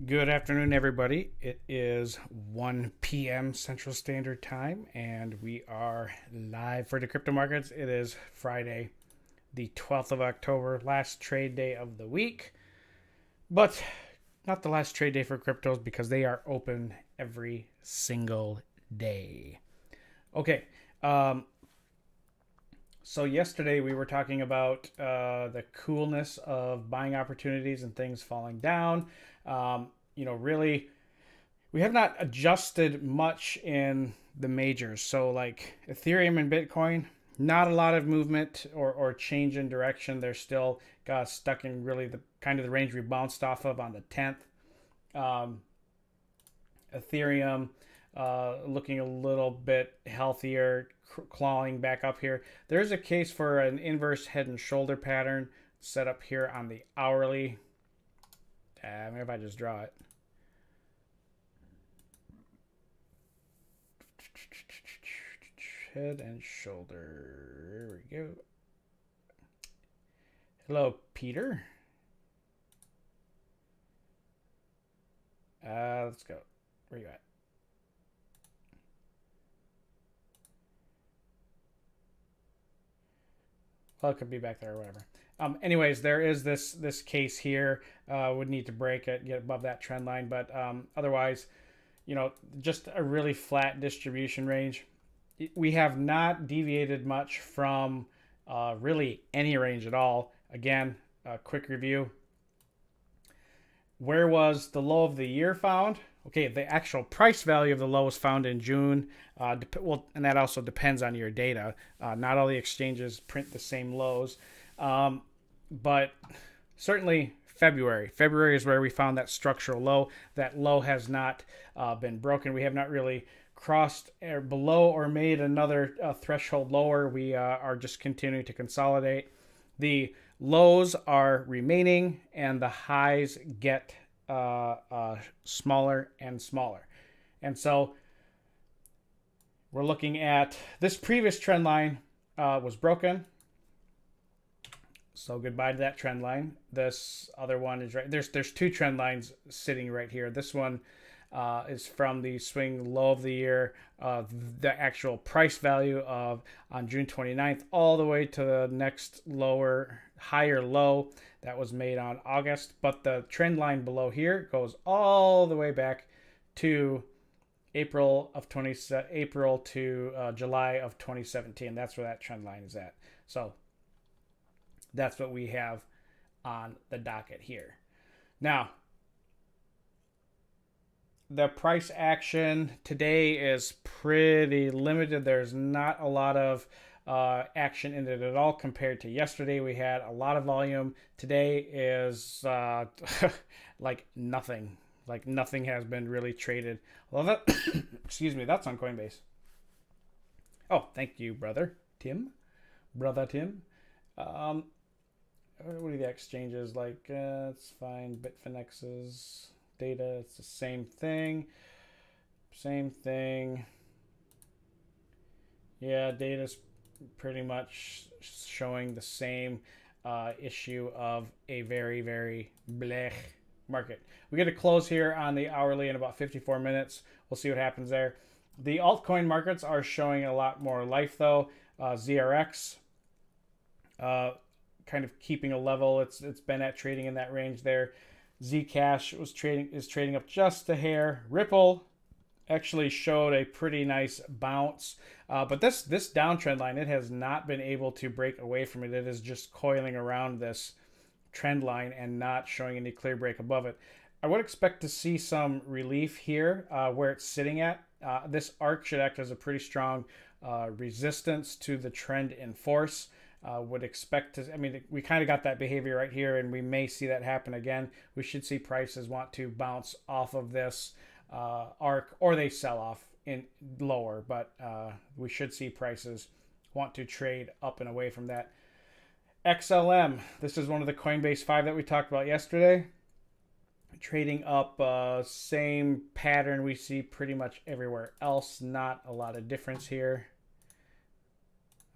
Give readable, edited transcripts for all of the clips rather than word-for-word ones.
Good afternoon, everybody. It is 1 p.m. Central Standard Time, and we are live for DeCryptoMarkets. It is Friday, the 12th of October, last trade day of the week, but not the last trade day for cryptos because they are open every single day. Okay, so yesterday we were talking about the coolness of buying opportunities and things falling down. Really, we have not adjusted much in the majors. So like Ethereum and Bitcoin, not a lot of movement or change in direction. They're still stuck in really the kind of the range we bounced off of on the 10th. Um, Ethereum looking a little bit healthier, clawing back up here. There's a case for an inverse head and shoulder pattern set up here on the hourly. Maybe if I just draw it. Head and shoulder. There we go. Hello, Peter. Let's go. Where you at? Well, it could be back there or whatever. Anyways, there is this case here. Would need to break it, get above that trend line, but otherwise, just a really flat distribution range. We have not deviated much from really any range at all. Again, a quick review. Where was the low of the year found? Okay, the actual price value of the low was found in June. And that also depends on your data. Not all the exchanges print the same lows, but certainly February. February is where we found that structural low. That low has not been broken. We have not really crossed below or made another threshold lower. We are just continuing to consolidate. The lows are remaining and the highs get smaller and smaller. And so we're looking at this previous trend line was broken. So goodbye to that trend line. This other one is right. There's two trend lines sitting right here. This one is from the swing low of the year, the actual price value of on June 29th, all the way to the next higher low that was made on August. But the trend line below here goes all the way back to April to July of 2017. That's where that trend line is at. So that's what we have on the docket here. Now, the price action today is pretty limited. There's not a lot of action in it at all compared to yesterday. We had a lot of volume. Today is like nothing. Like nothing has been really traded. Well, that excuse me, that's on Coinbase. Oh, thank you, brother Tim. Brother Tim. What are the exchanges like? It's fine. Bitfinex's data, it's the same thing. Same thing. Yeah, data's pretty much showing the same issue of a very, very blech market. We get a close here on the hourly in about 54 minutes. We'll see what happens there. The altcoin markets are showing a lot more life though. ZRX kind of keeping a level. It's been at trading in that range there. Zcash is trading up just a hair. Ripple actually showed a pretty nice bounce, but this downtrend line, it has not been able to break away from it. It is just coiling around this trend line and not showing any clear break above it. I would expect to see some relief here where it's sitting at. This arc should act as a pretty strong resistance to the trend in force. Would expect to, I mean, we kind of got that behavior right here, and we may see that happen again. We should see prices want to bounce off of this arc, or they sell off in lower, but we should see prices want to trade up and away from that. XLM, this is one of the Coinbase 5 that we talked about yesterday. Trading up, same pattern we see pretty much everywhere else. Not a lot of difference here.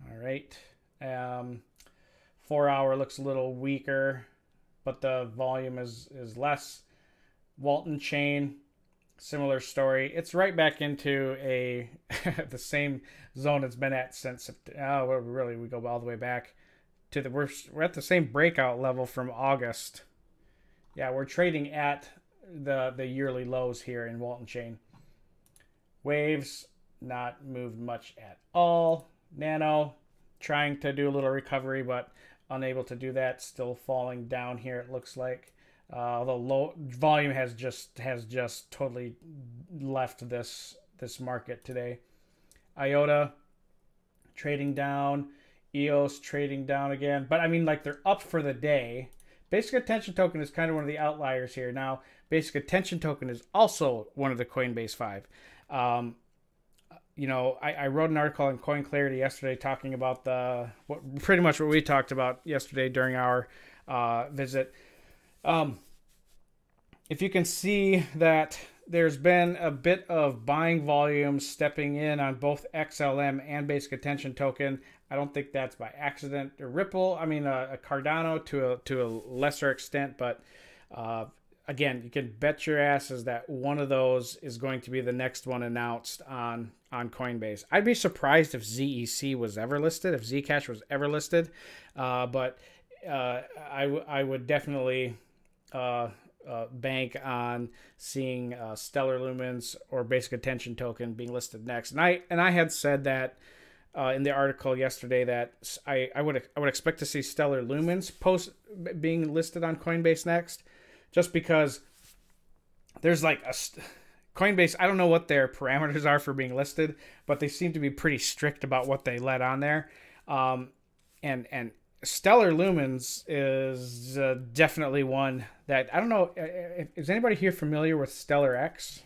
All right. 4 hour looks a little weaker, but the volume is less. Walton Chain, similar story. It's right back into a the same zone it's been at since. Oh, well, really, we go all the way back to we're at the same breakout level from August. Yeah, we're trading at the yearly lows here in Walton Chain. Waves not moved much at all. Nano trying to do a little recovery, but unable to do that. Still falling down here. It looks like. Although low volume has just totally left this market today. IOTA trading down, EOS trading down again, but I mean, like, they're up for the day. Basic Attention Token is kind of one of the outliers here. Now, Basic Attention Token is also one of the Coinbase 5. I wrote an article on Coin Clarity yesterday talking about pretty much what we talked about yesterday during our visit. If you can see that there's been a bit of buying volume stepping in on both XLM and Basic Attention Token. I don't think that's by accident. A Ripple, a Cardano to a lesser extent, but again, you can bet your asses that one of those is going to be the next one announced on Coinbase. I'd be surprised if ZEC was ever listed, if Zcash was ever listed, but I would definitely bank on seeing Stellar Lumens or Basic Attention Token being listed next. And I had said that in the article yesterday that I would expect to see Stellar Lumens being listed on Coinbase next, just because there's like Coinbase. I don't know what their parameters are for being listed, but they seem to be pretty strict about what they let on there. And Stellar Lumens is definitely one that I don't know. Is anybody here familiar with Stellar X?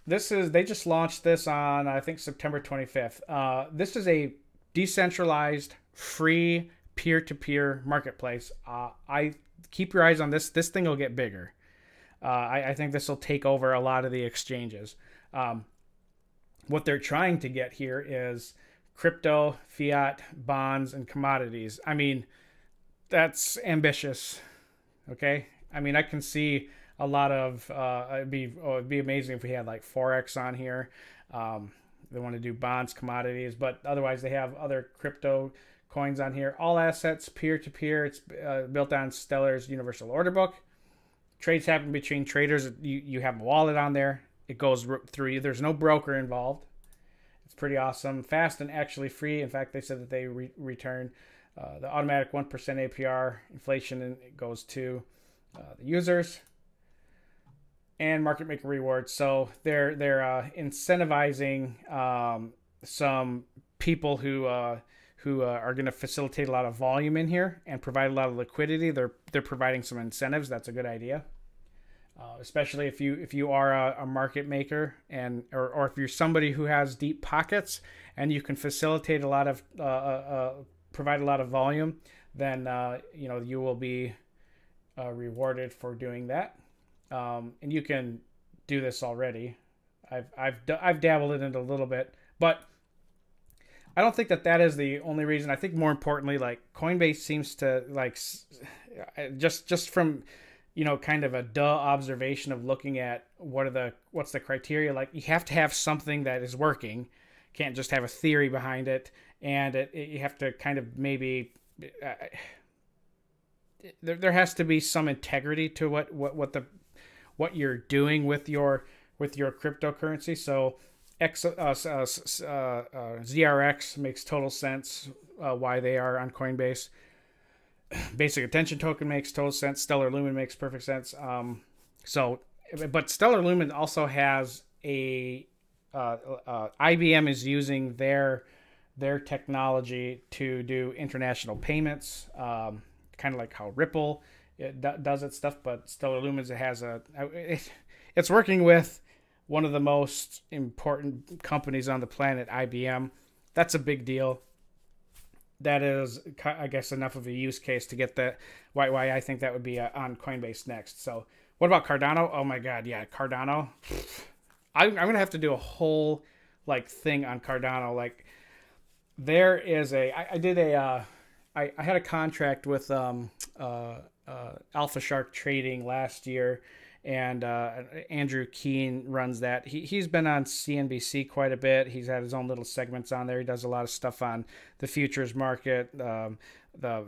They just launched this on, I think, September 25th. This is a decentralized, free, peer-to-peer marketplace. I keep your eyes on this. This thing will get bigger. I think this will take over a lot of the exchanges. What they're trying to get here is crypto, fiat, bonds, and commodities. I mean, that's ambitious. Okay? I mean, I can see a lot of it'd be amazing if we had like forex on here. They want to do bonds, commodities, but otherwise they have other crypto coins on here. All assets, peer-to-peer. It's built on Stellar's universal order book. Trades happen between traders. You have a wallet on there. It goes through you. There's no broker involved. It's pretty awesome. Fast and actually free. In fact, they said that they return the automatic 1% APR inflation, and it goes to the users. And market maker rewards. So they're incentivizing some people who are going to facilitate a lot of volume in here and provide a lot of liquidity. They're providing some incentives. That's a good idea, especially if you are a market maker or if you're somebody who has deep pockets and you can facilitate a lot of provide a lot of volume. Then you will be rewarded for doing that. And you can do this already. I've dabbled in it a little bit, but I don't think that is the only reason. I think more importantly, like, Coinbase seems to, like, just from kind of a observation of looking at what's the criteria. Like, you have to have something that is working. You can't just have a theory behind it, and you have to kind of maybe. There has to be some integrity to what you're doing with your cryptocurrency. So ZRX makes total sense why they are on Coinbase. Basic Attention Token makes total sense. Stellar Lumen makes perfect sense. But Stellar Lumen also has IBM is using their technology to do international payments, kind of like how Ripple does its stuff, but Stellar Lumens it's working with one of the most important companies on the planet, IBM. That's a big deal. That is, I guess, enough of a use case to get why I think that would be on Coinbase next. So what about Cardano? Oh my God, yeah, Cardano. I'm gonna have to do a whole thing on Cardano. There is I had a contract with Alpha Shark Trading last year, and Andrew Keene runs that. He's been on CNBC quite a bit. He's had his own little segments on there. He does a lot of stuff on the futures market, the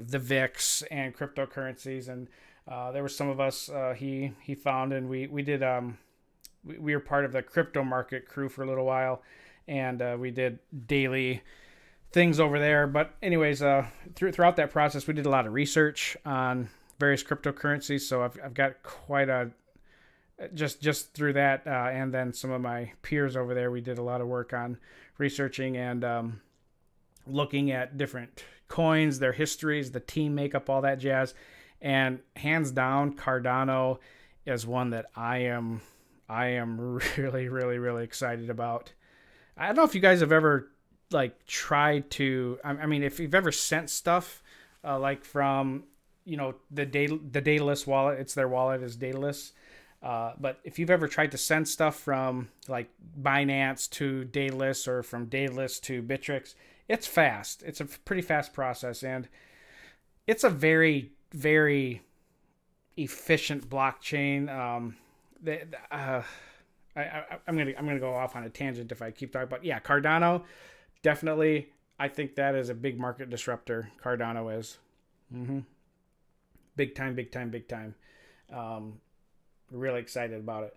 VIX, and cryptocurrencies. And there were some of us he found, and we did we were part of the crypto market crew for a little while, and we did daily things over there. But anyways, throughout that process, we did a lot of research on various cryptocurrencies. So I've got quite a just through that, and then some of my peers over there, we did a lot of work on researching and looking at different coins, their histories, the team makeup, all that jazz. And hands down, Cardano is one that I am really, really, really excited about. I don't know if you guys have ever like tried to. I mean, if you've ever sent stuff like from the Daedalus wallet, it's their wallet is Daedalus. But if you've ever tried to send stuff from like Binance to Daedalus or from Daedalus to Bittrex, it's fast. It's a pretty fast process, and it's a very, very efficient blockchain. I'm gonna go off on a tangent if I keep talking, but yeah, Cardano, definitely. I think that is a big market disruptor. Cardano is, big time, big time, big time. Really excited about it.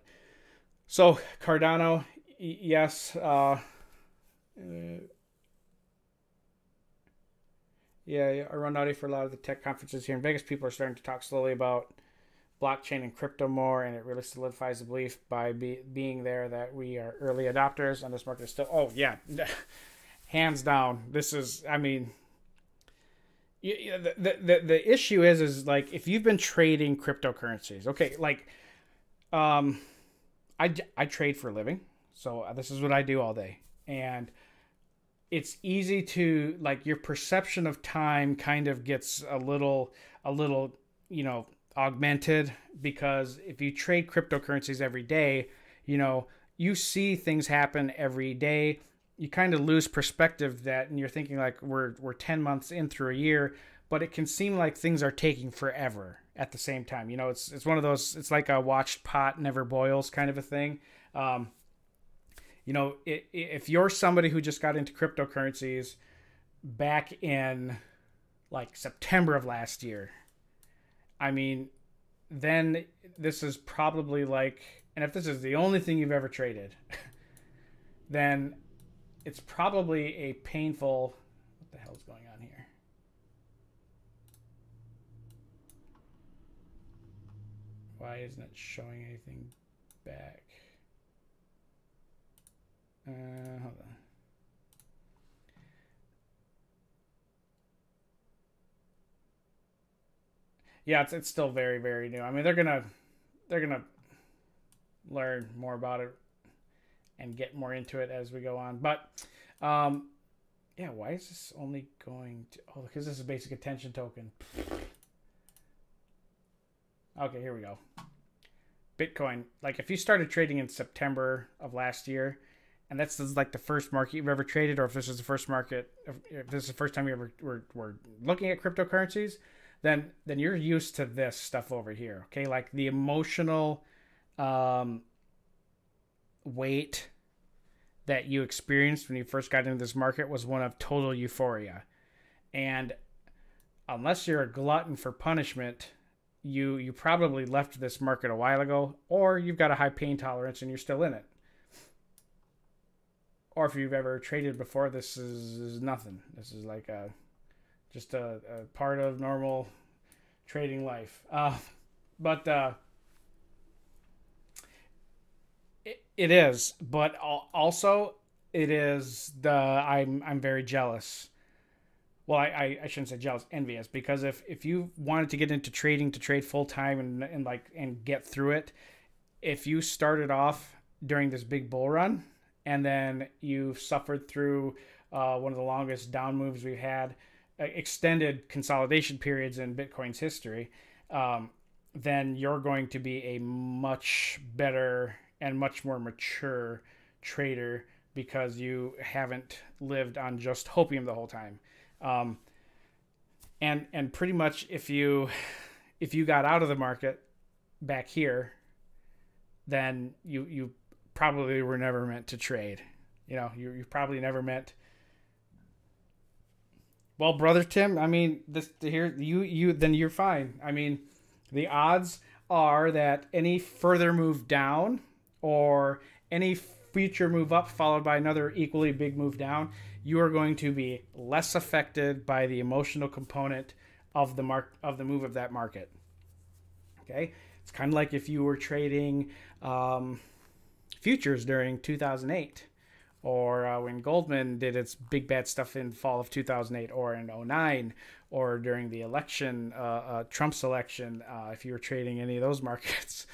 So Cardano, yes. Yeah, I run naughty for a lot of the tech conferences here in Vegas. People are starting to talk slowly about blockchain and crypto more, and it really solidifies the belief by being there that we are early adopters, and this market is still. Oh yeah, hands down. This is. I mean, the issue is like if you've been trading cryptocurrencies, okay, like, I trade for a living, so this is what I do all day, and it's easy to like your perception of time kind of gets a little augmented, because if you trade cryptocurrencies every day, you see things happen every day. You kind of lose perspective that, and you're thinking like we're 10 months in through a year, but it can seem like things are taking forever at the same time. It's one of those, it's like a watched pot never boils kind of a thing. If you're somebody who just got into cryptocurrencies back in like September of last year, I mean, then this is probably like, and if this is the only thing you've ever traded, then it's probably a painful, what the hell's going on here? Why isn't it showing anything back? Hold on. Yeah, it's still very, very new. I mean, they're gonna learn more about it and get more into it as we go on. But yeah, why is this only going to? Oh, because this is a basic attention token. Okay, here we go. Bitcoin. Like if you started trading in September of last year, and that's like the first market you've ever traded, or if this is the first market, if this is the first time you ever were looking at cryptocurrencies, then you're used to this stuff over here. Okay, like the emotional weight that you experienced when you first got into this market was one of total euphoria, and unless you're a glutton for punishment, you probably left this market a while ago, or you've got a high pain tolerance and you're still in it. Or if you've ever traded before, this is nothing. This is like just a part of normal trading life. But it is. But also, it is I'm very jealous. Well, I shouldn't say jealous, envious, because if you wanted to get into trading to trade full time and get through it, if you started off during this big bull run and then you suffered through one of the longest down moves we've had, extended consolidation periods in Bitcoin's history, then you're going to be a much better and much more mature trader because you haven't lived on just hopium the whole time. And pretty much if you got out of the market back here, then you probably were never meant to trade. You probably never meant. Well, brother Tim, I mean, this here you then you're fine. I mean, the odds are that any further move down or any future move up followed by another equally big move down, you are going to be less affected by the emotional component of the move of that market. Okay, it's kind of like if you were trading futures during 2008, or when Goldman did its big bad stuff in fall of 2008, or in '09, or during the election, Trump's election. If you were trading any of those markets,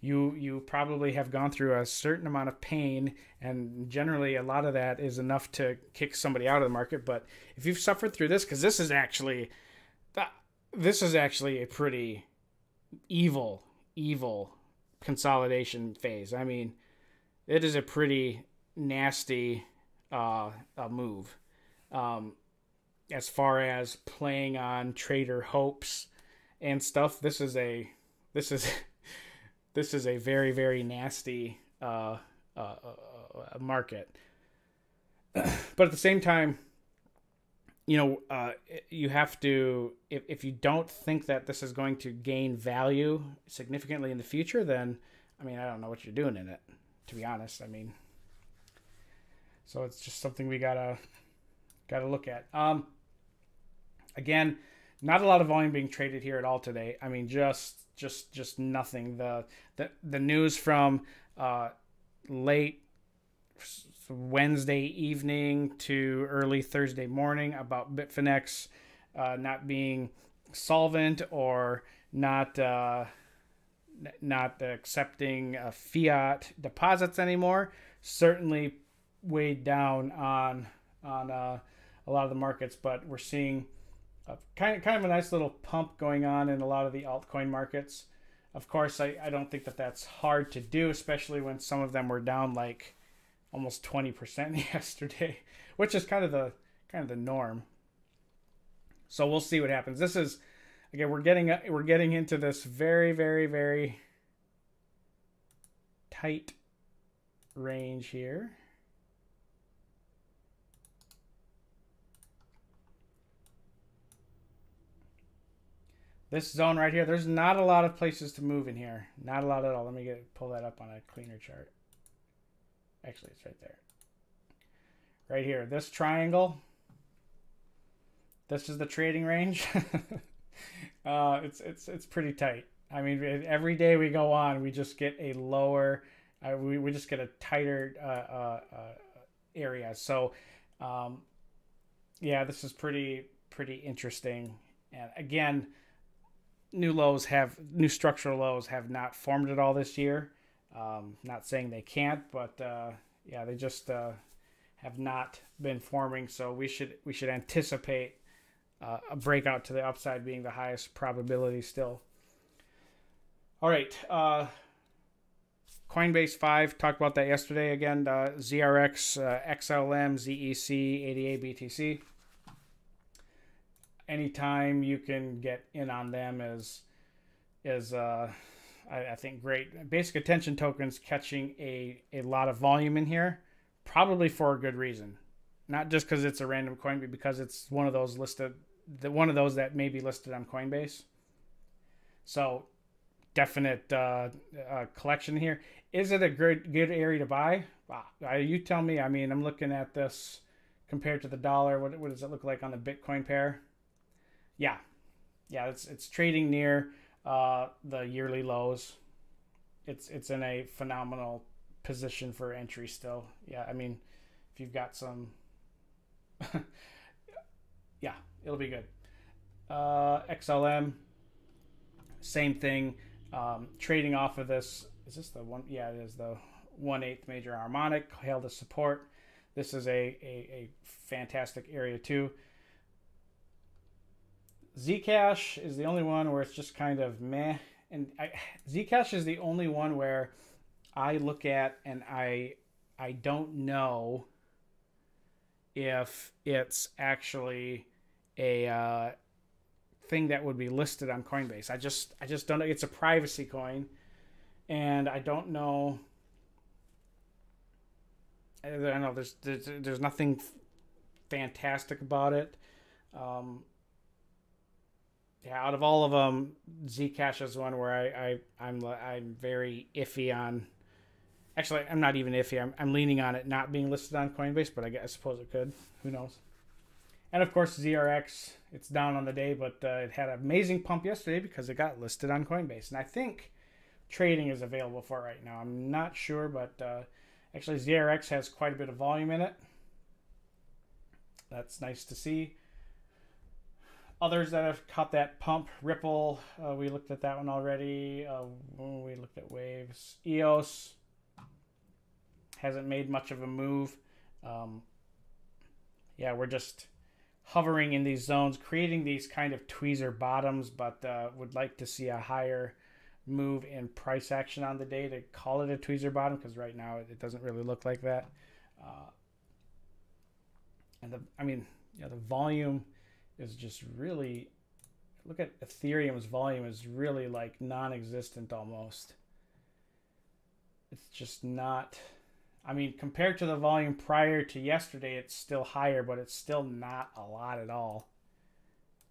you probably have gone through a certain amount of pain, and generally a lot of that is enough to kick somebody out of the market. But if you've suffered through this, because this is actually a pretty evil consolidation phase. I mean, it is a pretty nasty move as far as playing on trader hopes and stuff. This is a very, very nasty market. But at the same time, you have to, if you don't think that this is going to gain value significantly in the future, then I mean, I don't know what you're doing in it, to be honest. I mean, so it's just something we gotta look at. Again, not a lot of volume being traded here at all today. I mean, just nothing. The news from late Wednesday evening to early Thursday morning about Bitfinex not being solvent or not accepting fiat deposits anymore certainly weighed down on a lot of the markets. But we're seeing kind of a nice little pump going on in a lot of the altcoin markets. Of course, I don't think that that's hard to do, especially when some of them were down like almost 20% yesterday, which is kind of the norm. So we'll see what happens. This is, again, we're getting into this very, very, very tight range here. This zone right here, there's not a lot of places to move in here. Not a lot at all. Let me pull that up on a cleaner chart. Actually, it's right there. Right here. This triangle. This is the trading range. It's pretty tight. I mean, every day we go on, we just get a lower, we just get a tighter area. So, yeah, this is pretty interesting. And again, new structural lows have not formed at all this year. Not saying they can't, but yeah, they just have not been forming. So we should anticipate a breakout to the upside being the highest probability still. All right, Coinbase 5, talked about that yesterday. Again, ZRX, XLM, ZEC, ADA, BTC. Anytime you can get in on them is I think great. Basic attention tokens catching a lot of volume in here, probably for a good reason. Not just because it's a random coin, but because it's one of those that may be listed on Coinbase. So definite collection here. Is it a good area to buy? You tell me. I mean, I'm looking at this compared to the dollar. What does it look like on the Bitcoin pair? Yeah, it's trading near the yearly lows. It's in a phenomenal position for entry still. Yeah, I mean, if you've got some, yeah, it'll be good. XLM, same thing. Trading off of this. Is this the one? Yeah, it is the 1/8 major harmonic held as support. This is a fantastic area too. Zcash is the only one where it's just kind of meh, and Zcash is the only one where I look at and I don't know if it's actually a thing that would be listed on Coinbase. I just don't know. It's a privacy coin, and I don't know. I don't know. There's nothing fantastic about it. Um, yeah, out of all of them, Zcash is one where I'm very iffy on. Actually, I'm not even iffy. I'm leaning on it not being listed on Coinbase, but I suppose it could. Who knows? And of course, ZRX, it's down on the day, but it had an amazing pump yesterday because it got listed on Coinbase. And I think trading is available for it right now. I'm not sure, but actually ZRX has quite a bit of volume in it. That's nice to see. Others that have caught that pump, Ripple, we looked at that one already. We looked at waves. EOS hasn't made much of a move. Yeah, we're just hovering in these zones, creating these kind of tweezer bottoms, but would like to see a higher move in price action on the day to call it a tweezer bottom, because right now it doesn't really look like that. And the volume is just really, look at Ethereum's volume is really like non-existent almost. It's just not, compared to the volume prior to yesterday, it's still higher, but it's still not a lot at all.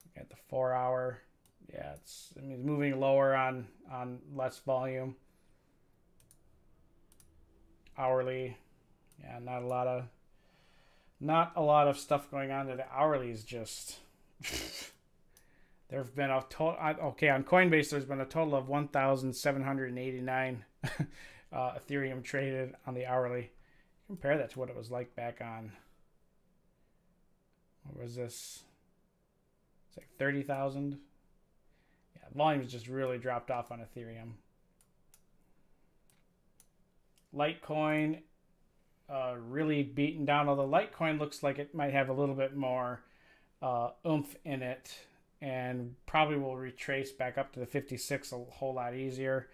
Look at the 4 hour. Yeah, it's moving lower on less volume. Hourly. Yeah, not a lot of stuff going on there. The hourly is just there have been a total, okay, on Coinbase there's been a total of 1,789 Ethereum traded on the hourly. Compare that to what it was like back on, what was this? It's like 30,000. Yeah, volume's just really dropped off on Ethereum. Litecoin really beaten down, although Litecoin looks like it might have a little bit more oomph in it and probably will retrace back up to the 56 a whole lot easier.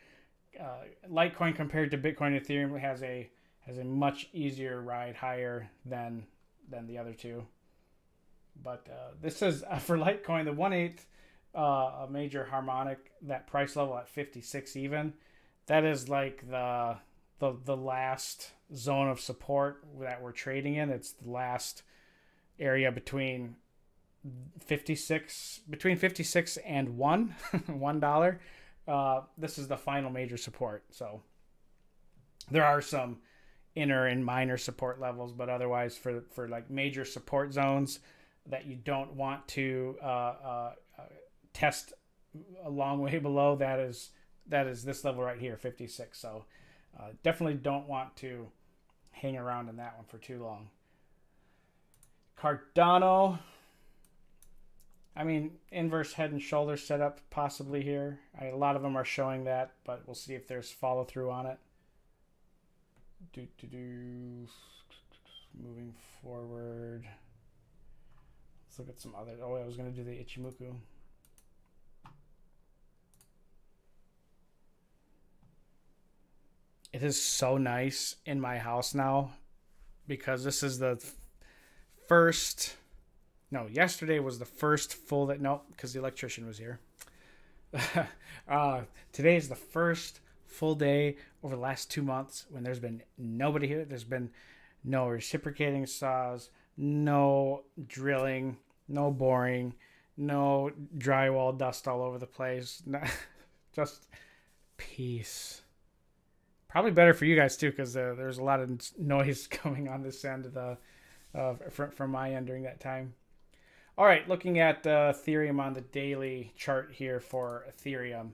Litecoin compared to Bitcoin and Ethereum has a much easier ride higher than the other two. But this is for Litecoin, the 1/8 a major harmonic, that price level at 56 even. That is like the last zone of support that we're trading in. It's the last area between 56 and $1. This is the final major support. So there are some inner and minor support levels, but otherwise for like major support zones that you don't want to test a long way below, that is this level right here, 56. So definitely don't want to hang around in that one for too long. Cardano, inverse head and shoulder setup possibly here. A lot of them are showing that, but we'll see if there's follow through on it. Moving forward. Let's look at some other. Oh, I was going to do the Ichimoku. It is so nice in my house now because this is the first. No, yesterday was the first full that. No, because the electrician was here. Today is the first full day over the last 2 months when there's been nobody here. There's been no reciprocating saws, no drilling, no boring, no drywall dust all over the place. Just peace. Probably better for you guys too, because there's a lot of noise coming on this end of the from my end during that time. All right, looking at Ethereum on the daily chart here for Ethereum.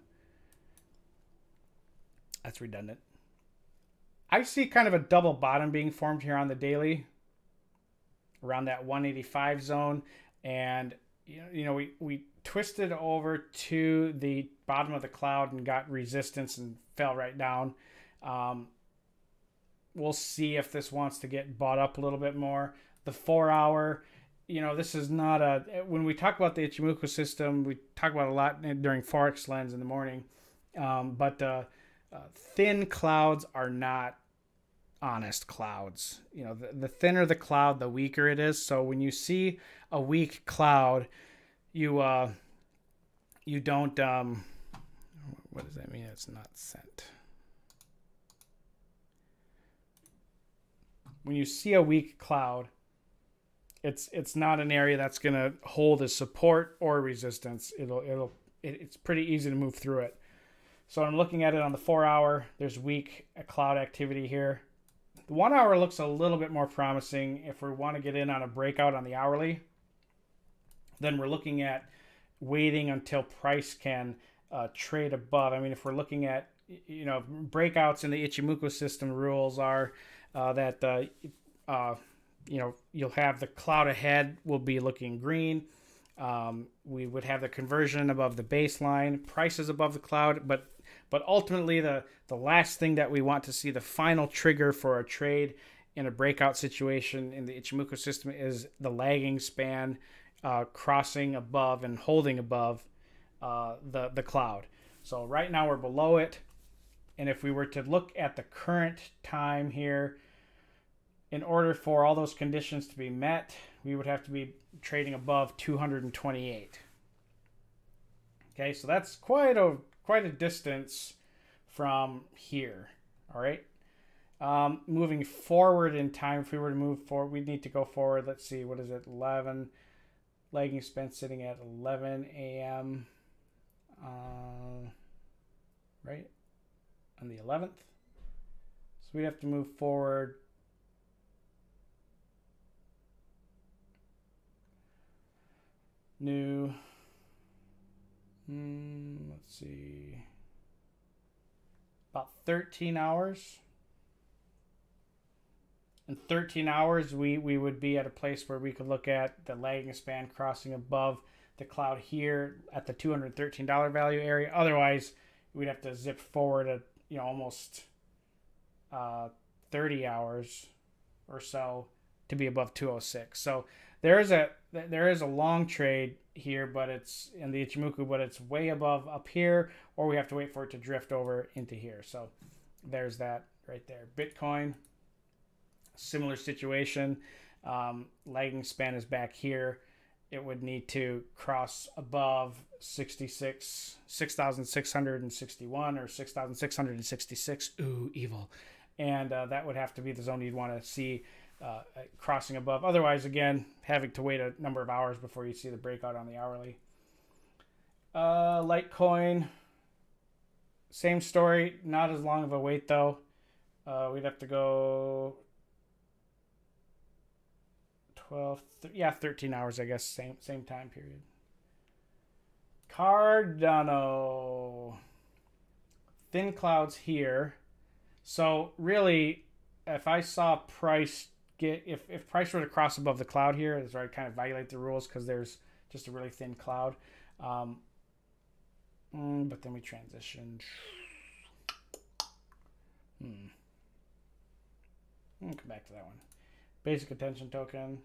That's redundant. I see kind of a double bottom being formed here on the daily around that 185 zone. And, we twisted over to the bottom of the cloud and got resistance and fell right down. We'll see if this wants to get bought up a little bit more. The 4 hour, this is not when we talk about the Ichimoku system, we talk about a lot during Forex Lens in the morning. But thin clouds are not honest clouds. The thinner the cloud, the weaker it is. So when you see a weak cloud, you you don't, what does that mean? It's not sent. When you see a weak cloud, it's not an area that's going to hold as support or resistance. It's pretty easy to move through it. So I'm looking at it on the 4 hour. There's weak cloud activity here. The 1 hour looks a little bit more promising. If we want to get in on a breakout on the hourly, then we're looking at waiting until price can trade above. I mean, if we're looking at, breakouts in the Ichimoku system, rules are that you'll have the cloud ahead will be looking green. We would have the conversion above the baseline, prices above the cloud, but ultimately the last thing that we want to see, the final trigger for a trade in a breakout situation in the Ichimoku system, is the lagging span crossing above and holding above the cloud. So right now we're below it, and if we were to look at the current time here, in order for all those conditions to be met, we would have to be trading above 228. Okay, so that's quite a distance from here. All right. Moving forward in time, if we were to move forward, we'd need to go forward. Let's see, what is it? 11. Lagging span sitting at 11 a.m. Right? On the 11th. So we'd have to move forward. New. Let's see. About 13 hours. In 13 hours, we would be at a place where we could look at the lagging span crossing above the cloud here at the $213 value area. Otherwise, we'd have to zip forward at almost 30 hours or so to be above 206. So there is a long trade here, but it's in the Ichimoku, but it's way above up here, or we have to wait for it to drift over into here. So there's that right there. Bitcoin, similar situation. Lagging span is back here. It would need to cross above 6,661 or 6,666. Ooh, evil. And that would have to be the zone you'd want to see crossing above. Otherwise, again, having to wait a number of hours before you see the breakout on the hourly. Litecoin, same story. Not as long of a wait, though. We'd have to go 13 hours, I guess. Same time period. Cardano. Thin clouds here. So really, if I saw price if price were to cross above the cloud here, that's where I kind of violate the rules because there's just a really thin cloud. But then we transition. Come back to that one. Basic attention token.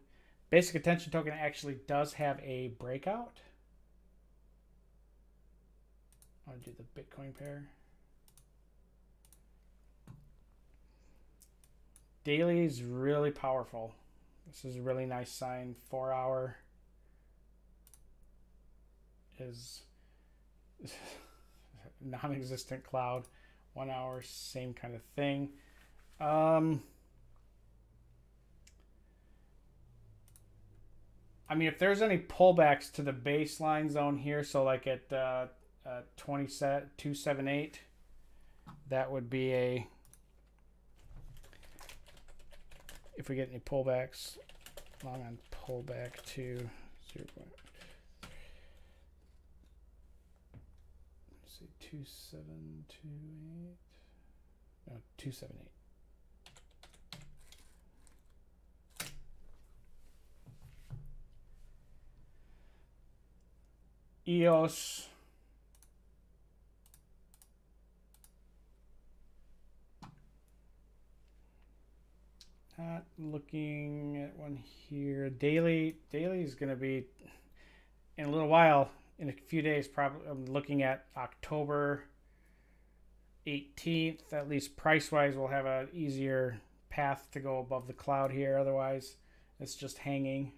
Basic attention token actually does have a breakout. I'll do the Bitcoin pair. Daily is really powerful. This is a really nice sign. 4 hour is non-existent cloud. 1 hour, same kind of thing. I mean, if there's any pullbacks to the baseline zone here, so like at 278, that would be a. If we get any pullbacks, long on pullback to 0. Let's see, 2728. No, 278. EOS. Not looking at one here. Daily is going to be in a little while, in a few days. Probably I'm looking at October 18th. At least price wise, we'll have an easier path to go above the cloud here. Otherwise, it's just hanging.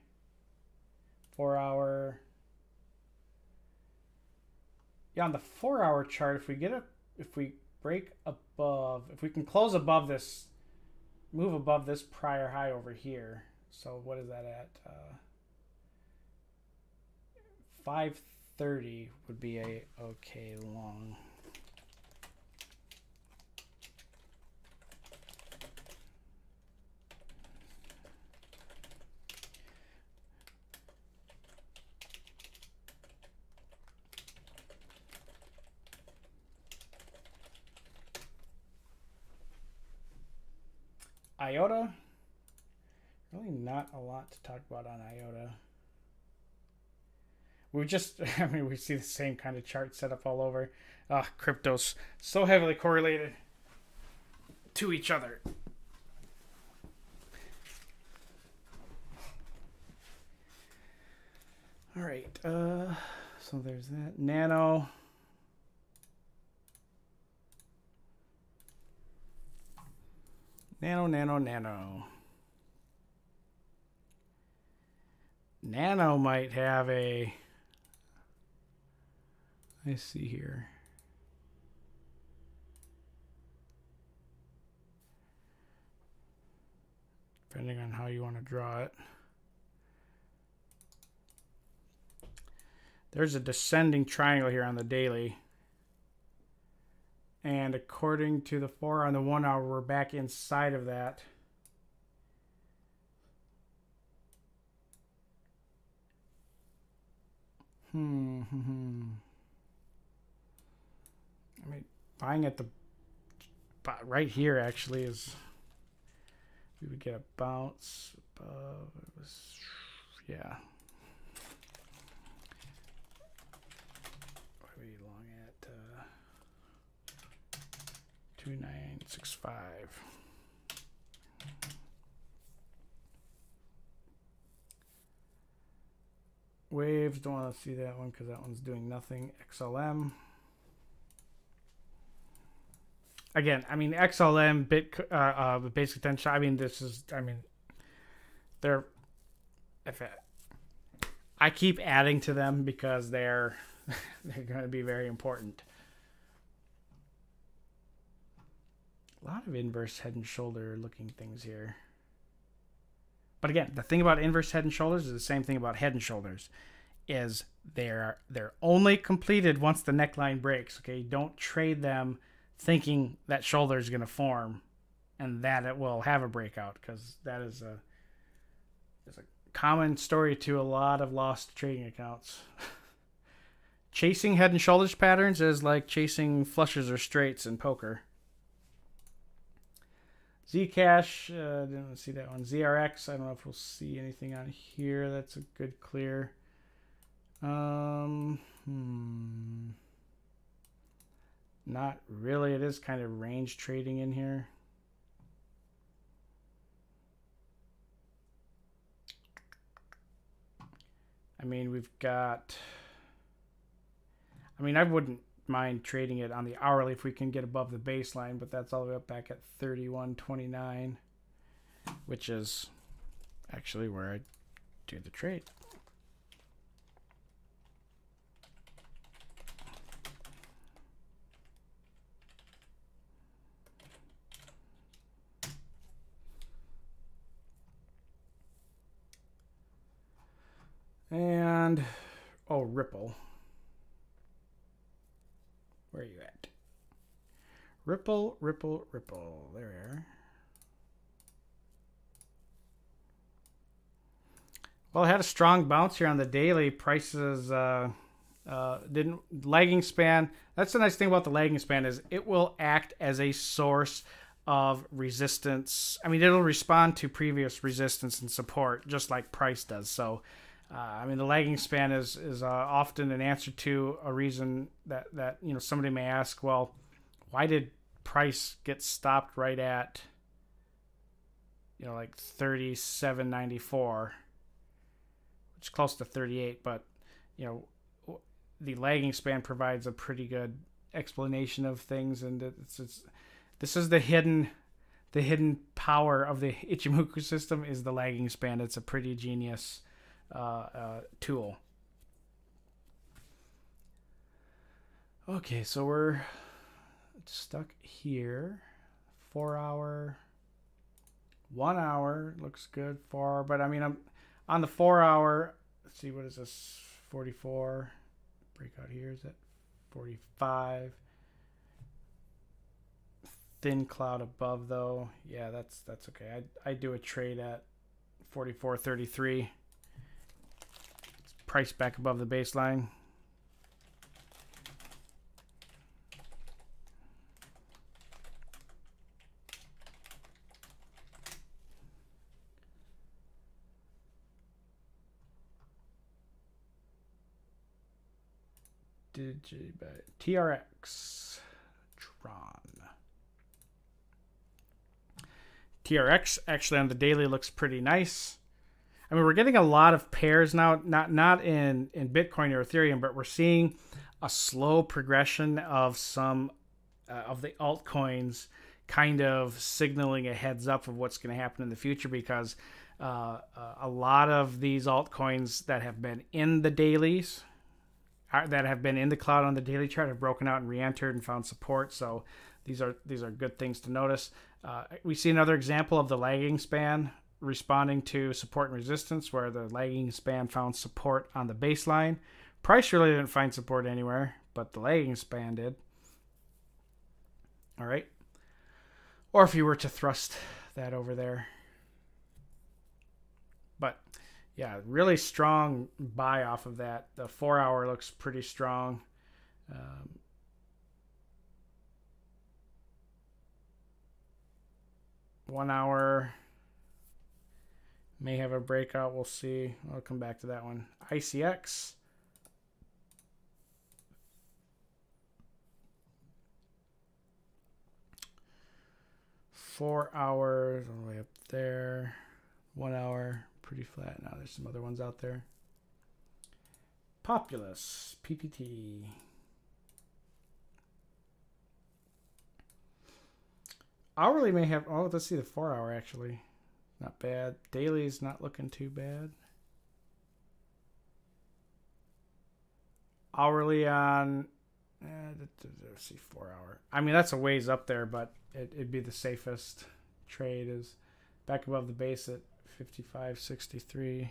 4 hour. yeah, on the 4-hour chart, if we break above, if we can close above this, move above this prior high over here. So what is that at? 530 would be a okay long. IOTA, really not a lot to talk about on IOTA. We just, I mean, we see the same kind of chart set up all over. Crypto's so heavily correlated to each other. All right, so there's that. Nano. Nano might have a, I see here. Depending on how you want to draw it. There's a descending triangle here on the daily. And according to the 4 on the 1 hour, we're back inside of that. I mean, buying at the right here actually is, we would get a bounce above. It was, yeah. What are we long at? 2965. Waves, don't want to see that one because that one's doing nothing. XLM. Again, I mean, XLM, basic attention. I mean, this is, I mean, they're, I keep adding to them because they're going to be very important. A lot of inverse head and shoulder looking things here. But again, the thing about inverse head and shoulders is the same thing about head and shoulders, is they're only completed once the neckline breaks. Okay, don't trade them thinking that shoulder is going to form and that it will have a breakout, because that is a common story to a lot of lost trading accounts. Chasing head and shoulders patterns is like chasing flushes or straights in poker. Zcash, didn't see that one. ZRX, I don't know if we'll see anything on here. That's a good clear. Not really. It is kind of range trading in here. I mean, we've got, I mean, I wouldn't mind trading it on the hourly if we can get above the baseline, but that's all the way up back at 31.29, which is actually where I do the trade. And, oh, Ripple. Where are you at? Ripple. There we are. Well, it had a strong bounce here on the daily. Prices didn't, lagging span. That's the nice thing about the lagging span, is it will act as a source of resistance. I mean, it'll respond to previous resistance and support just like price does. So, I mean, the lagging span is often an answer to a reason that you know, somebody may ask, well, why did price get stopped right at, you know, like 37.94, which is close to 38, but you know, the lagging span provides a pretty good explanation of things, and this is the hidden power of the Ichimoku system is the lagging span. It's a pretty genius tool. Okay, so we're stuck here. 4 hour, 1 hour looks good. 4 hour, but I mean, I'm on the 4 hour. Let's see, what is this? 44. Breakout here is at 45. Thin cloud above though. Yeah, that's okay. I do a trade at 44.33. It's priced back above the baseline. TRX Tron. TRX actually on the daily looks pretty nice. I mean, we're getting a lot of pairs now, not in Bitcoin or Ethereum, but we're seeing a slow progression of some of the altcoins kind of signaling a heads up of what's going to happen in the future, because a lot of these altcoins that have been in the dailies, that have been in the cloud on the daily chart, have broken out and re-entered and found support. So these are good things to notice. We see another example of the lagging span responding to support and resistance, where the lagging span found support on the baseline. Price really didn't find support anywhere, but the lagging span did. All right. Or if you were to thrust that over there. But yeah, really strong buy off of that. The 4 hour looks pretty strong. 1 hour may have a breakout. We'll see. I'll come back to that one. ICX. Four hours all the way up there. 1 hour pretty flat. Now there's some other ones out there. Populous PPT. Hourly may have, oh, let's see the 4 hour actually. Not bad. Daily's not looking too bad. Hourly on, let's see, 4 hour. I mean, that's a ways up there, but it'd be the safest trade. Is back above the base at 55.63.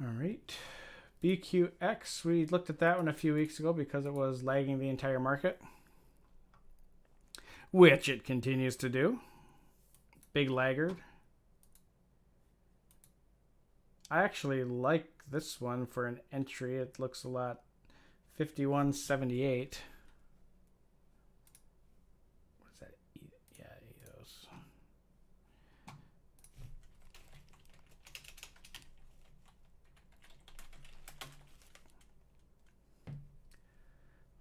All right. BQX, we looked at that one a few weeks ago because it was lagging the entire market, which it continues to do. Big laggard. I actually like this one for an entry. It looks a lot. 51.78. What is that? Yeah, EOS.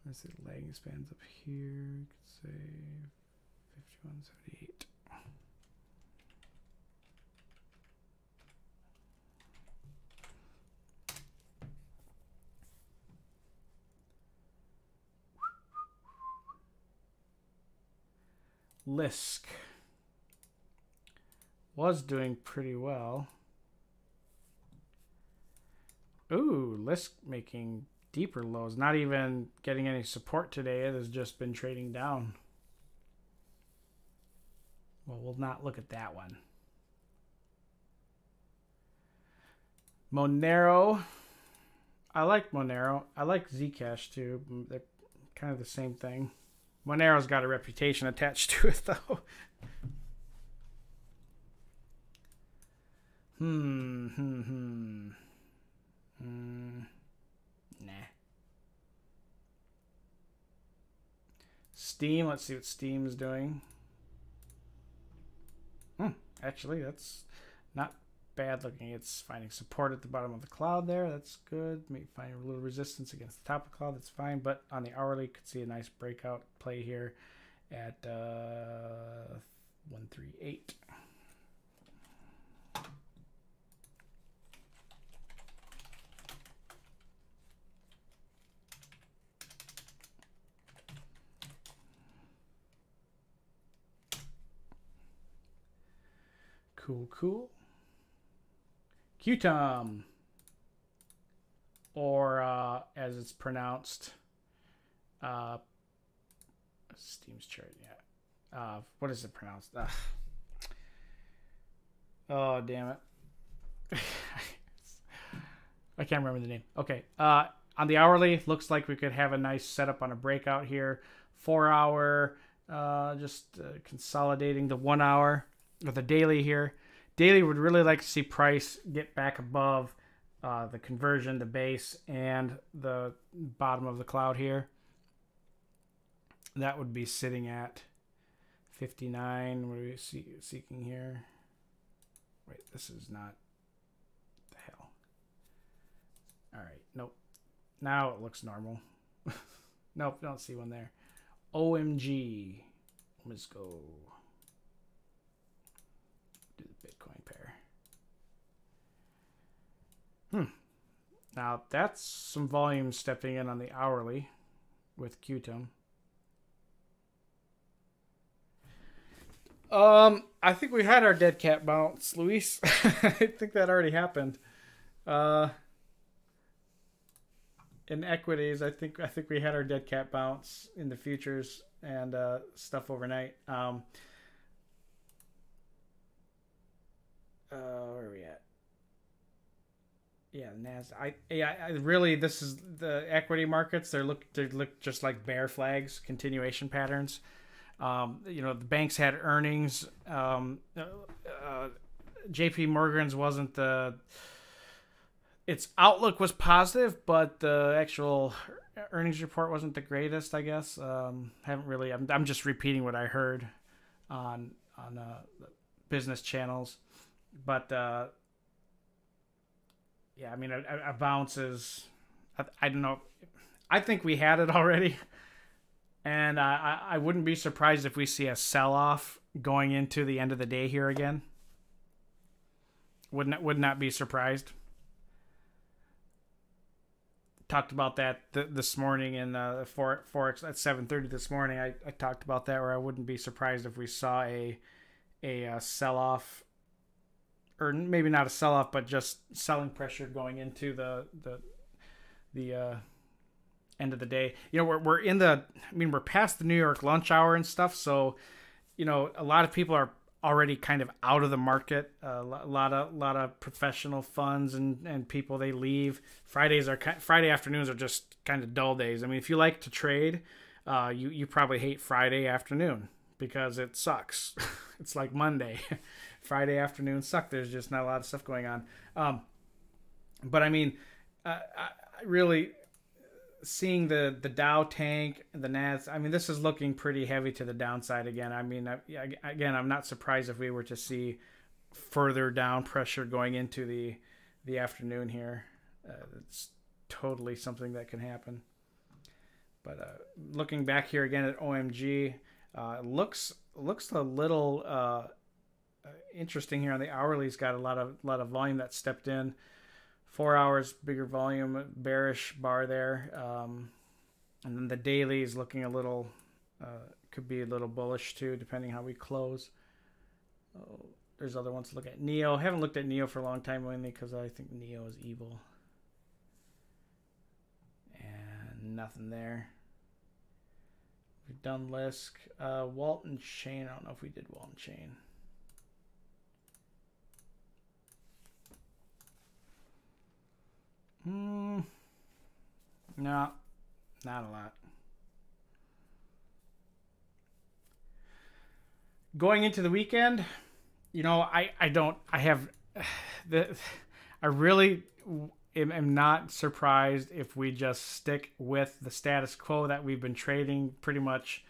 Let's see, lagging spans up here. You could say 51.78. Lisk was doing pretty well. Ooh, Lisk making deeper lows. Not even getting any support today. It has just been trading down. Well, we'll not look at that one. Monero. I like Monero. I like Zcash too. They're kind of the same thing. Monero's got a reputation attached to it, though. Nah. Steam. Let's see what Steam's doing. Actually, that's not bad looking. It's finding support at the bottom of the cloud there. That's good. Maybe finding a little resistance against the top of the cloud. That's fine. But on the hourly, you could see a nice breakout play here at 138. Cool. QTOM, or as it's pronounced, Steam's chart. Yeah. What is it pronounced? Oh, damn it. I can't remember the name. Okay. On the hourly, looks like we could have a nice setup on a breakout here. 4 hour, consolidating the 1 hour, or the daily here. Daily would really like to see price get back above the conversion, the base, and the bottom of the cloud here. That would be sitting at 59. What are we seeking here? Wait, this is not the hell. All right, nope. Now it looks normal. Nope, don't see one there. OMG. Let's go. Do the Bitcoin pair. Now that's some volume stepping in on the hourly with QTOM. I think we had our dead cat bounce, Luis. I think that already happened. In equities, I think we had our dead cat bounce in the futures and stuff overnight. Where are we at? Yeah, NASDAQ. I really, this is the equity markets. They look just like bear flags, continuation patterns. The banks had earnings. JP Morgan's wasn't its outlook was positive, but the actual earnings report wasn't the greatest, I guess. Haven't really. I'm just repeating what I heard on business channels, but yeah, I mean, a bounce is. I don't know. I think we had it already. And I wouldn't be surprised if we see a sell-off going into the end of the day here again. Would not be surprised. Talked about that this morning in forex at 7:30 this morning. I talked about that, where I wouldn't be surprised if we saw a sell-off, or maybe not a sell-off, but just selling pressure going into the end of the day. We're past the New York lunch hour and stuff, so a lot of people are already kind of out of the market. A lot of professional funds and people, they leave. Friday afternoons are just kind of dull days. I mean, if you like to trade, you probably hate Friday afternoon because it sucks. It's like Monday. Friday afternoons suck. There's just not a lot of stuff going on. But I mean, I really, seeing the Dow tank, the Nas, I mean, this is looking pretty heavy to the downside again. I mean, again, I'm not surprised if we were to see further down pressure going into the afternoon here. It's totally something that can happen. But looking back here again at OMG, looks a little interesting here on the hourly's got a lot of volume that stepped in. 4 hours, bigger volume, bearish bar there. And then the daily is looking a little, could be a little bullish too, depending how we close. Oh, there's other ones to look at. Neo, haven't looked at Neo for a long time, mainly because I think Neo is evil. And nothing there. We've done Lisk. Walton Chain, I don't know if we did Walton Chain. No, not a lot. Going into the weekend, I really am not surprised if we just stick with the status quo that we've been trading pretty much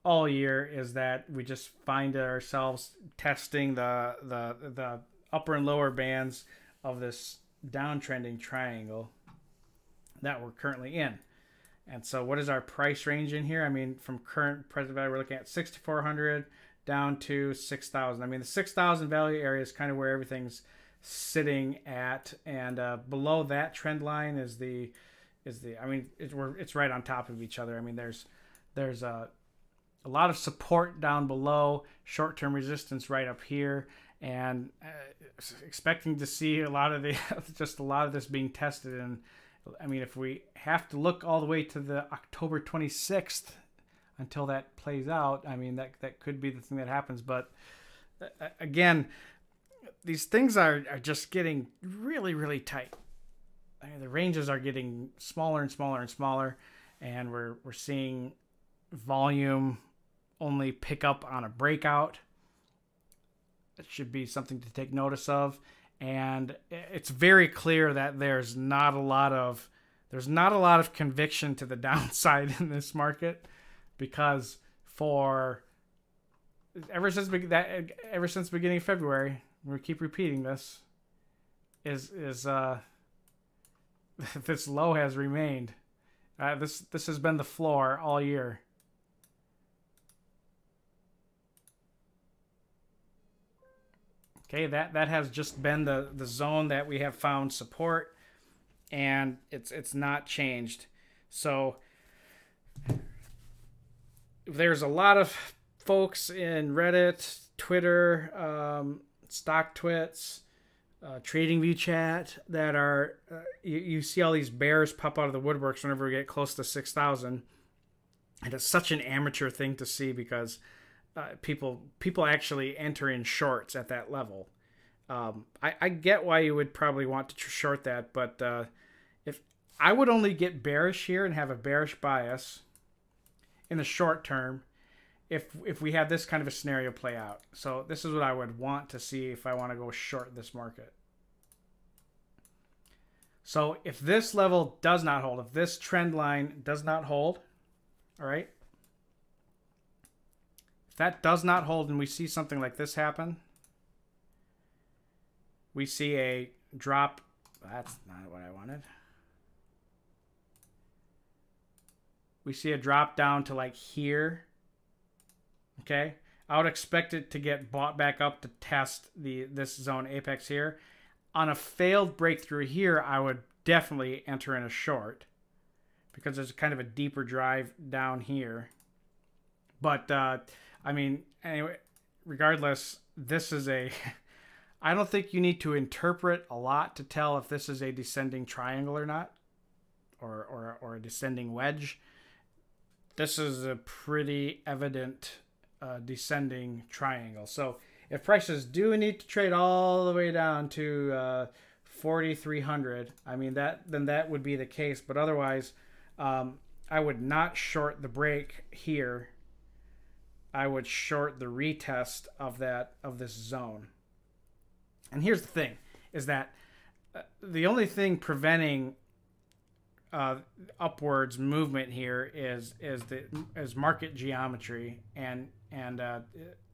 all year, is that we just find ourselves testing the upper and lower bands of this downtrending triangle that we're currently in. And so what is our price range in here? I mean, from current present value, we're looking at 6,400 down to 6,000. I mean, the 6,000 value area is kind of where everything's sitting at, and below that trend line is the I mean, it's right on top of each other. I mean, there's a lot of support down below, short-term resistance right up here, and expecting to see a lot of the just a lot of this being tested. And I mean, if we have to look all the way to the October 26th until that plays out, I mean, that could be the thing that happens. But again, these things are just getting really, really tight. I mean, the ranges are getting smaller and smaller and smaller, and we're seeing volume only pick up on a breakout. That should be something to take notice of. And it's very clear that there's not a lot of conviction to the downside in this market, because ever since the beginning of February, we keep repeating this, is this low has remained. This has been the floor all year. Okay, that has just been the zone that we have found support, and it's not changed. So there's a lot of folks in Reddit, Twitter, StockTwits, TradingView chat that are you see all these bears pop out of the woodworks whenever we get close to 6,000, and it's such an amateur thing to see, because people actually enter in shorts at that level. I get why you would probably want to short that, but if I would only get bearish here and have a bearish bias in the short term if we had this kind of a scenario play out. So this is what I would want to see if I want to go short this market. So if this level does not hold, if this trend line does not hold, all right, if that does not hold and we see something like this happen, we see a drop. That's not what I wanted. We see a drop down to like here. Okay, I would expect it to get bought back up to test this zone apex here. On a failed breakthrough here, I would definitely enter in a short, because there's kind of a deeper drive down here. But I mean, anyway, regardless, this is a I don't think you need to interpret a lot to tell if this is a descending triangle or not, or a descending wedge. This is a pretty evident descending triangle. So if prices do need to trade all the way down to 4,300, I mean, then that would be the case. But otherwise, I would not short the break here. I would short the retest of this zone. And here's the thing, is that the only thing preventing upwards movement here is market geometry, and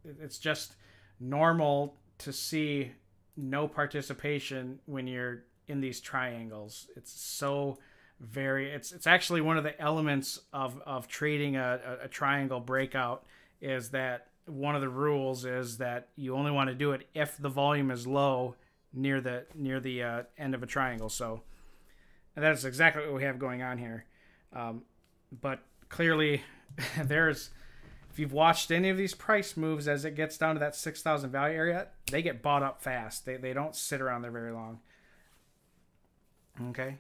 it's just normal to see no participation when you're in these triangles. It's actually one of the elements of trading a triangle breakout, is that one of the rules is that you only want to do it if the volume is low near the end of a triangle. So, and that is exactly what we have going on here. But clearly, if you've watched any of these price moves as it gets down to that 6,000 value area, they get bought up fast. They don't sit around there very long. Okay.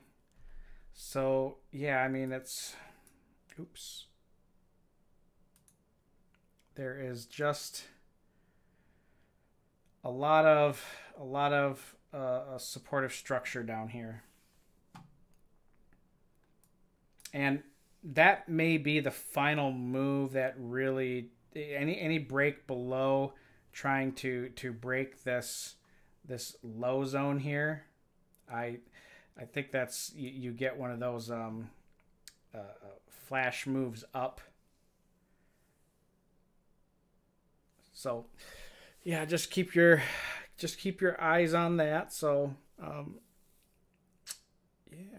So, yeah, I mean, oops. There is just a lot of supportive structure down here. And that may be the final move that really, any break below trying to break this low zone here, I think that's, you get one of those flash moves up. So yeah, just keep your eyes on that. So yeah,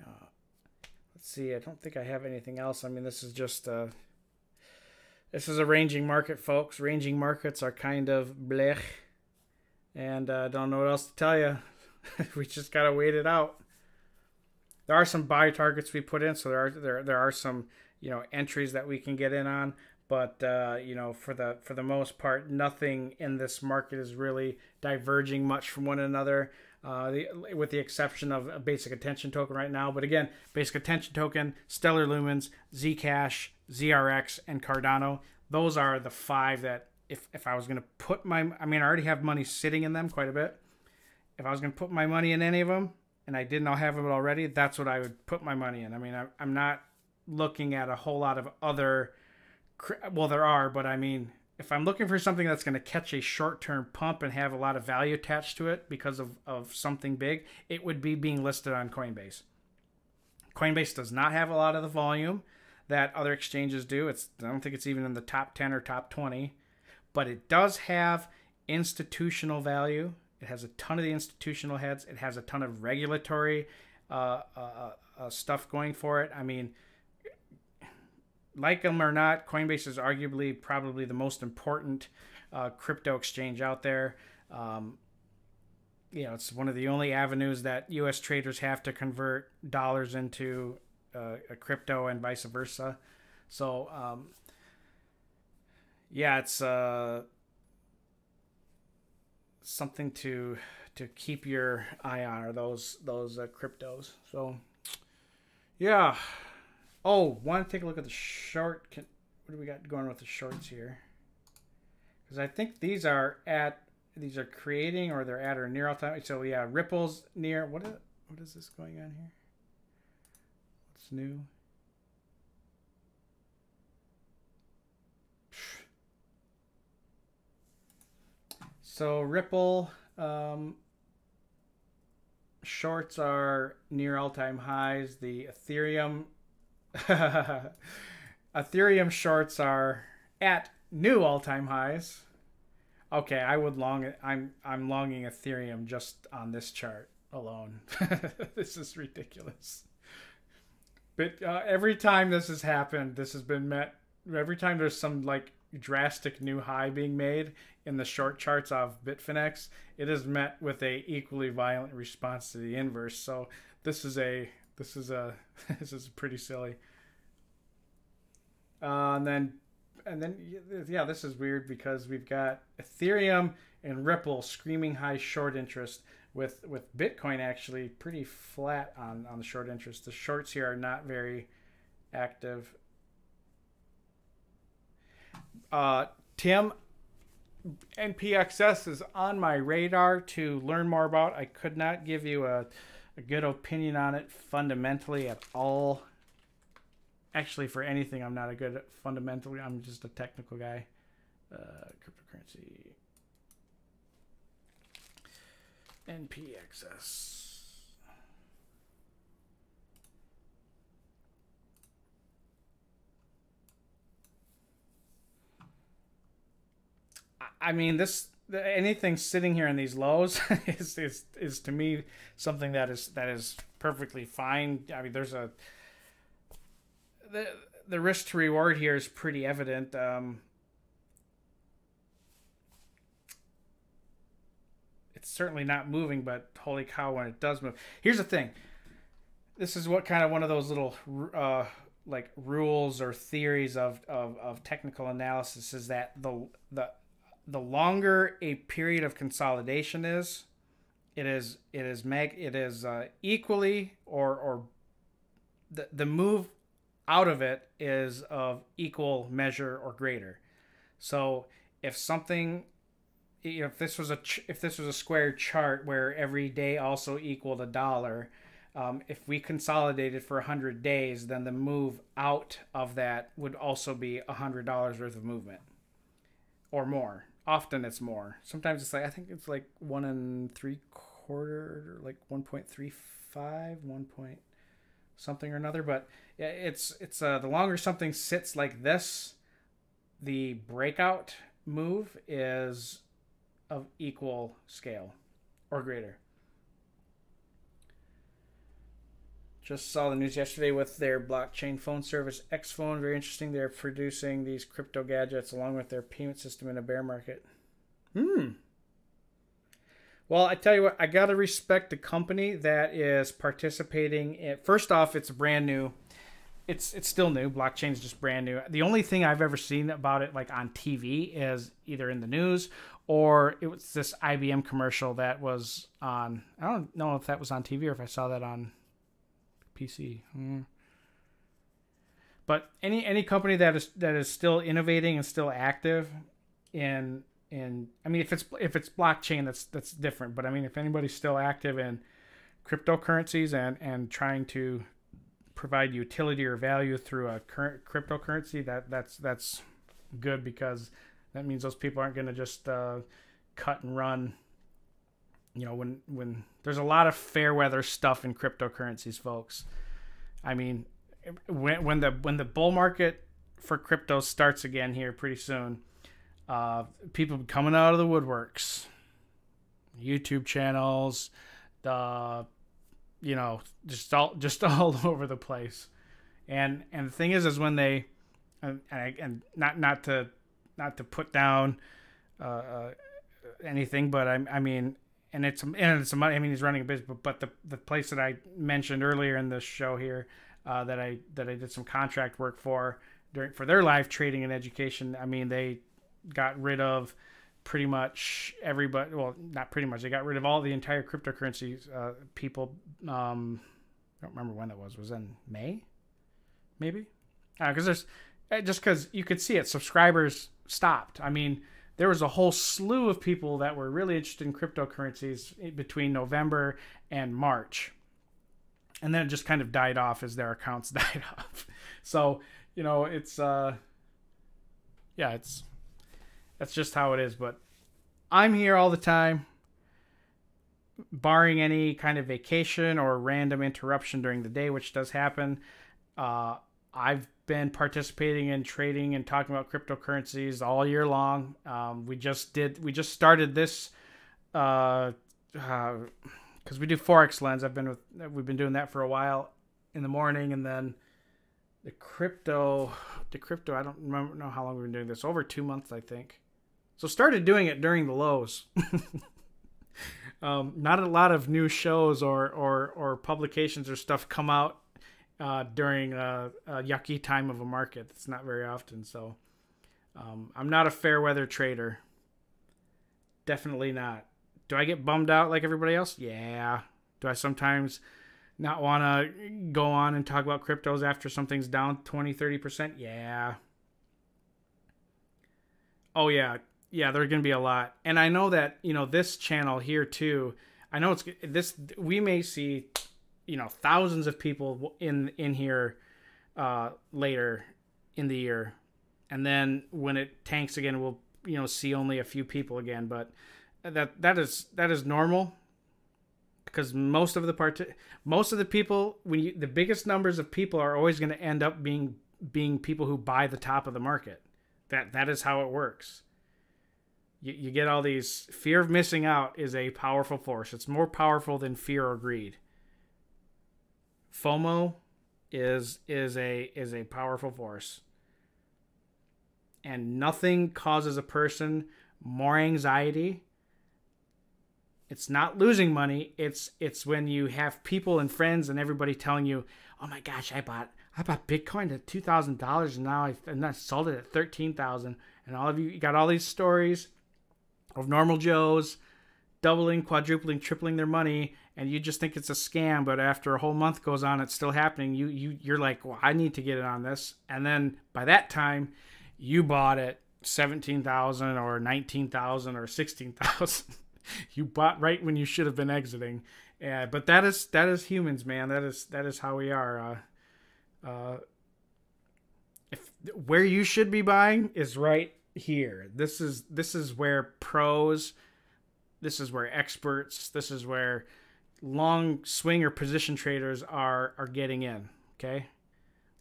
let's see. I don't think I have anything else. I mean, this is just this is a ranging market, folks. Ranging markets are kind of blech, and don't know what else to tell you. We just gotta wait it out. There are some buy targets we put in, so there are some entries that we can get in on. But for the most part, nothing in this market is really diverging much from one another, with the exception of a basic attention token right now. But again, basic attention token, Stellar Lumens, Zcash, ZRX, and Cardano. Those are the 5 that if I was going to put I already have money sitting in them quite a bit. If I was going to put my money in any of them, and I did not have them already, that's what I would put my money in. I'm not looking at a whole lot of other. Well, there are, but if I'm looking for something that's going to catch a short-term pump and have a lot of value attached to it because of something big, it would be being listed on Coinbase. Coinbase does not have a lot of the volume that other exchanges do. I don't think it's even in the top 10 or top 20, but it does have institutional value. It has a ton of the institutional heads. It has a ton of regulatory stuff going for it. Like them or not, Coinbase is arguably probably the most important crypto exchange out there. It's one of the only avenues that U.S. traders have to convert dollars into a crypto and vice versa. So, it's something to keep your eye on, are those cryptos. So, yeah. Oh, want to take a look at the short? What do we got going with the shorts here? Because I think these are creating, or they're at or near all time. So yeah, Ripple's near. What is this going on here? What's new? So Ripple shorts are near all-time highs. The Ethereum shorts are at new all-time highs. Okay, I would long it. I'm longing Ethereum just on this chart alone. This is ridiculous. But every time this has happened, this has been met. Every time there's some drastic new high being made in the short charts of Bitfinex, it is met with a equally violent response to the inverse. So this is pretty silly. And then this is weird because we've got Ethereum and Ripple screaming high short interest, with Bitcoin actually pretty flat on the short interest. The shorts here are not very active. Tim, NPXS is on my radar to learn more about. I could not give you a good opinion on it fundamentally at all. Actually, for anything, I'm not a good fundamentally. I'm just a technical guy. Cryptocurrency. NPXS. Anything sitting here in these lows is to me something that is perfectly fine. There's the risk to reward here is pretty evident. It's certainly not moving, but holy cow, when it does move. Here's the thing. This is what kind of one of those little rules or theories of technical analysis is that the longer a period of consolidation is, it is equally or the move out of it is of equal measure or greater. So if something, if this was a square chart where every day also equaled $1, if we consolidated for 100 days, then the move out of that would also be $100 worth of movement or more. Often it's more. Sometimes it's I think it's 1 3/4, or 1.35, 1 point something or another. But yeah, it's the longer something sits like this, the breakout move is of equal scale or greater. Just saw the news yesterday with their blockchain phone service, Xphone. Very interesting. They're producing these crypto gadgets along with their payment system in a bear market. Well, I tell you what, I got to respect the company that is participating in. First off, it's brand new. it's still new. Blockchain is just brand new. The only thing I've ever seen about it like on TV is either in the news or it was this IBM commercial that was on. I don't know if that was on TV or if I saw that on PC. But any company that is still innovating and still active in I mean if it's blockchain that's different. But I mean if anybody's still active in cryptocurrencies and trying to provide utility or value through a current cryptocurrency, that's good, because that means those people aren't going to just cut and run. When there's a lot of fair weather stuff in cryptocurrencies, folks. I mean, when the bull market for crypto starts again here pretty soon, people coming out of the woodworks, YouTube channels, just all over the place. And the thing is when they and not to put down anything, but I mean, and it's money. I mean, he's running a business, but the place that I mentioned earlier in this show here, that I did some contract work for their live trading and education. I mean, they got rid of pretty much everybody. Well, not pretty much. They got rid of all the entire cryptocurrency people. I don't remember when it was. Was it in May? Maybe? Because because you could see it. Subscribers stopped. I mean, there was a whole slew of people that were really interested in cryptocurrencies between November and March. And then it just kind of died off as their accounts died off. So, it's that's just how it is. But I'm here all the time, barring any kind of vacation or random interruption during the day, which does happen. I've been participating in trading and talking about cryptocurrencies all year long. We just started this because we do forex lens. We've been doing that for a while in the morning, and then the crypto. I don't know how long we've been doing this. Over 2 months, I think. So started doing it during the lows. Not a lot of new shows or publications or stuff come out during a yucky time of a market. It's not very often. So I'm not a fair weather trader. Definitely not. Do I get bummed out like everybody else? Yeah. Do I sometimes not want to go on and talk about cryptos after something's down 20, 30%? Yeah. Oh, yeah. Yeah, there are going to be a lot. And I know that, this channel here too, I know we may see, thousands of people in here later in the year. And then when it tanks again, we'll, see only a few people again. But that is normal, because most of the people, the biggest numbers of people are always going to end up being people who buy the top of the market. That is how it works. You get all these. Fear of missing out is a powerful force. It's more powerful than fear or greed. FOMO is a powerful force, and nothing causes a person more anxiety. It's not losing money. It's when you have people and friends and everybody telling you, "Oh my gosh, I bought Bitcoin at $2,000 and now I sold it at $13,000." And all of you got all these stories of normal Joes doubling, quadrupling, tripling their money, and you just think it's a scam. But after a whole month goes on, it's still happening. You're like, well, I need to get in on this. And then by that time, you bought it 17,000 or 19,000 or 16,000. You bought right when you should have been exiting. But that is humans, man. That is how we are. If where you should be buying is right here. This is where pros, this is where experts, this is where long swing or position traders are getting in. Okay,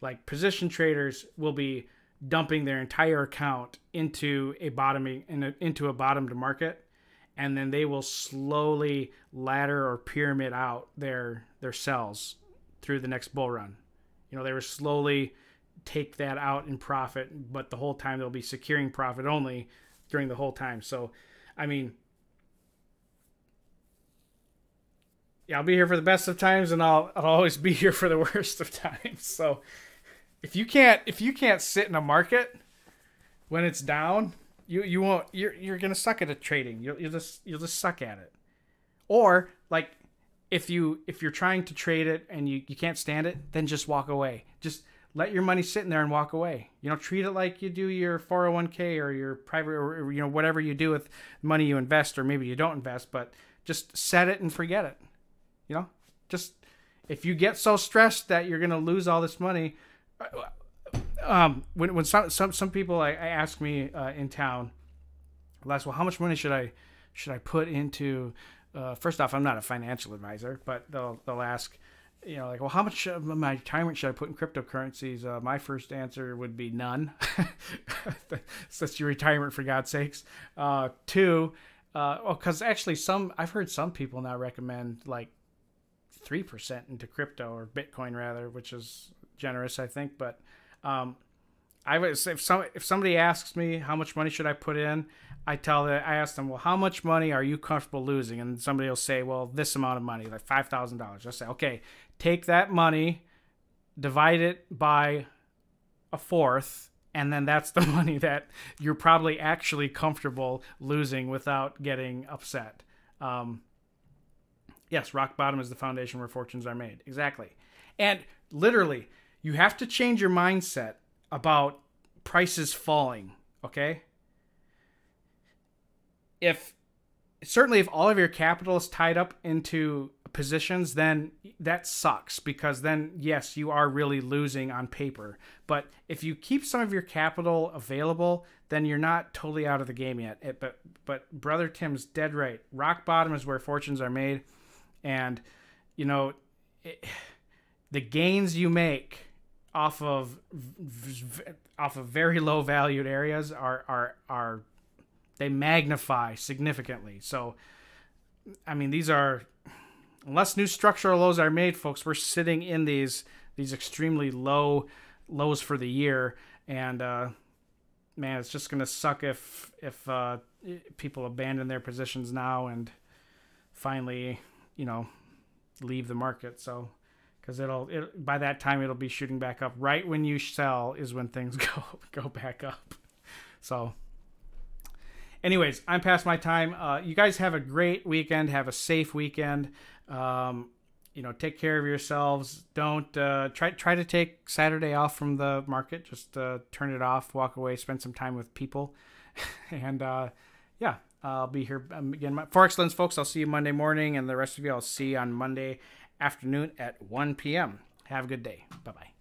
like position traders will be dumping their entire account into a bottomed market, and then they will slowly ladder or pyramid out their sells through the next bull run. They will slowly take that out in profit, but the whole time they'll be securing profit only during the whole time. So, I mean, yeah, I'll be here for the best of times, and I'll always be here for the worst of times. So, if you can't sit in a market when it's down, you won't. You're gonna suck at trading. You'll just suck at it. Or like if you're trying to trade it and you can't stand it, then just walk away. Just let your money sit in there and walk away. Treat it like you do your 401k or your private, or whatever you do with money you invest, or maybe you don't invest, but just set it and forget it. Just if you get so stressed that you're gonna lose all this money. When some people I ask me in town, well, how much money should I put into? First off, I'm not a financial advisor, but they'll ask, like, well, how much of my retirement should I put in cryptocurrencies? My first answer would be none. That's your retirement, for God's sakes. Two, because actually I've heard some people now recommend like 3% into crypto, or Bitcoin rather, which is generous, I think. But I would say if somebody asks me how much money should I put in, I ask them, well, how much money are you comfortable losing? And somebody will say, well, this amount of money, like $5,000. I'll say, okay, take that money, divide it by a fourth, and then that's the money that you're probably actually comfortable losing without getting upset. Yes, rock bottom is the foundation where fortunes are made. Exactly. And literally, you have to change your mindset about prices falling, okay? If all of your capital is tied up into positions, then that sucks, because then, yes, you are really losing on paper. But if you keep some of your capital available, then you're not totally out of the game yet. But Brother Tim's dead right. Rock bottom is where fortunes are made. And, the gains you make off of very low valued areas are they magnify significantly. So, I mean, these are, unless new structural lows are made, folks, we're sitting in these extremely low lows for the year. And, man, it's just going to suck if people abandon their positions now and finally, leave the market. So, because by that time it'll be shooting back up. Right when you sell is when things go back up. So, anyways, I'm past my time. You guys have a great weekend. Have a safe weekend. Take care of yourselves. Don't try to take Saturday off from the market. Just turn it off, walk away, spend some time with people, and yeah. I'll be here again. Forex Lens, folks, I'll see you Monday morning, and the rest of you I'll see you on Monday afternoon at 1 p.m. Have a good day. Bye-bye.